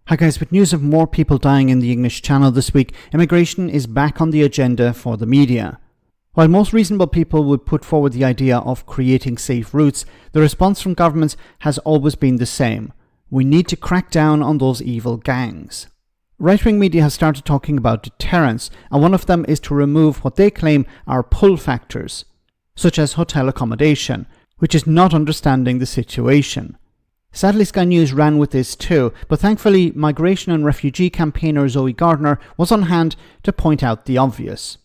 Hi guys, with news of more people dying in the English Channel this week, immigration is back on the agenda for the media. While most reasonable people would put forward the idea of creating safe routes, the response from governments has always been the same. We need to crack down on those evil gangs. Right-wing media has started talking about deterrence, and one of them is to remove what they claim are pull factors, such as hotel accommodation, which is not understanding the situation. Sadly, Sky News ran with this too, but thankfully migration and refugee campaigner Zoe Gardner was on hand to point out the obvious.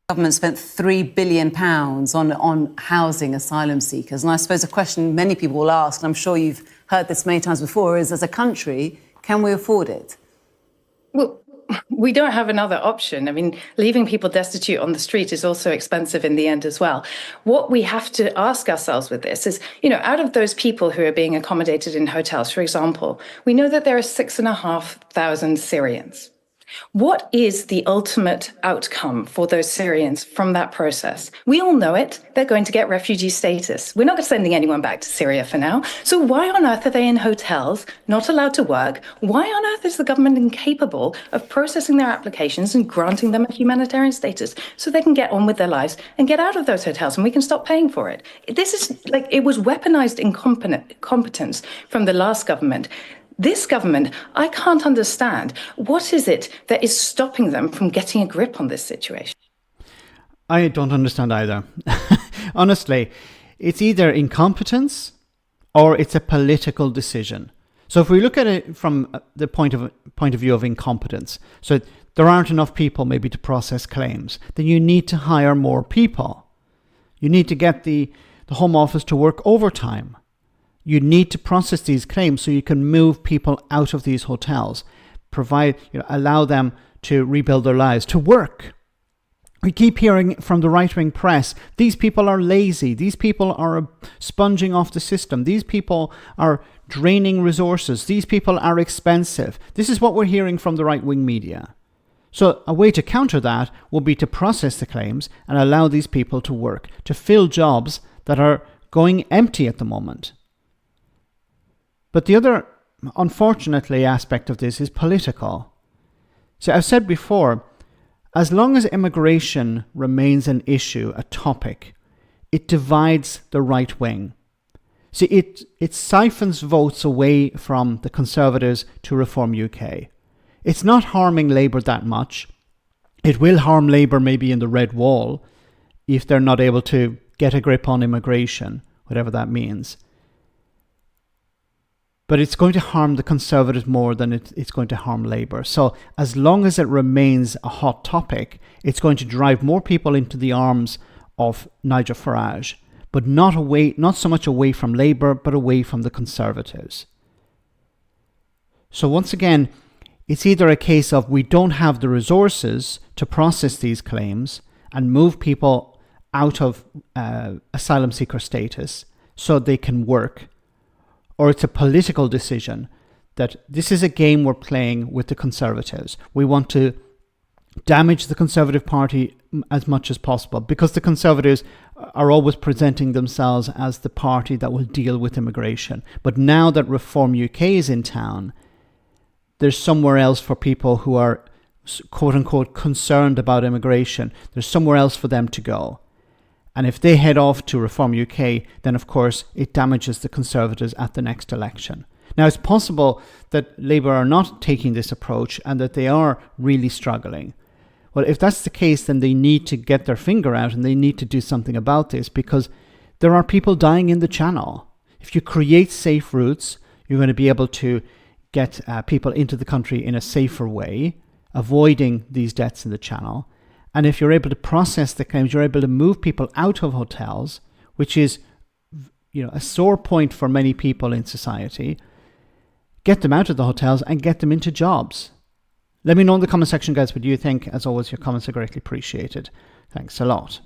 The government spent £3 billion on housing asylum seekers. And I suppose a question many people will ask, and I'm sure you've heard this many times before, is as a country, can we afford it? Well, we don't have another option. I mean, leaving people destitute on the street is also expensive in the end as well. What we have to ask ourselves with this is, out of those people who are being accommodated in hotels, for example, we know that there are 6,500 Syrians. What is the ultimate outcome for those Syrians from that process? We all know it. They're going to get refugee status. We're not sending anyone back to Syria for now. So why on earth are they in hotels, not allowed to work? Why on earth is the government incapable of processing their applications and granting them a humanitarian status so they can get on with their lives and get out of those hotels and we can stop paying for it? This is it was weaponized incompetence from the last government. This government, I can't understand. What is it that is stopping them from getting a grip on this situation? I don't understand either. Honestly, it's either incompetence or it's a political decision. So if we look at it from the point of view of incompetence, so there aren't enough people maybe to process claims, then you need to hire more people. You need to get the Home Office to work overtime. You need to process these claims so you can move people out of these hotels, allow them to rebuild their lives, to work. We keep hearing from the right-wing press, these people are lazy, these people are sponging off the system, these people are draining resources, these people are expensive. This is what we're hearing from the right-wing media. So a way to counter that will be to process the claims and allow these people to work, to fill jobs that are going empty at the moment. But the other, unfortunately, aspect of this is political. So I've said before, as long as immigration remains an issue, a topic, it divides the right wing. See, it siphons votes away from the Conservatives to Reform UK. It's not harming Labour that much. It will harm Labour maybe in the red wall if they're not able to get a grip on immigration, whatever that means. But it's going to harm the Conservatives more than it's going to harm Labour. So as long as it remains a hot topic, it's going to drive more people into the arms of Nigel Farage, but not so much away from Labour, but away from the Conservatives. So once again, it's either a case of we don't have the resources to process these claims and move people out of asylum seeker status so they can work, or it's a political decision that this is a game we're playing with the Conservatives. We want to damage the Conservative Party as much as possible because the Conservatives are always presenting themselves as the party that will deal with immigration. But now that Reform UK is in town, there's somewhere else for people who are quote-unquote concerned about immigration. There's somewhere else for them to go. And if they head off to Reform UK, then of course it damages the Conservatives at the next election. Now it's possible that Labour are not taking this approach and that they are really struggling. Well, if that's the case, then they need to get their finger out and they need to do something about this because there are people dying in the Channel. If you create safe routes, you're going to be able to get people into the country in a safer way, avoiding these deaths in the Channel. And if you're able to process the claims, you're able to move people out of hotels, which is, a sore point for many people in society. Get them out of the hotels and get them into jobs. Let me know in the comment section, guys, what you think. As always, your comments are greatly appreciated. Thanks a lot.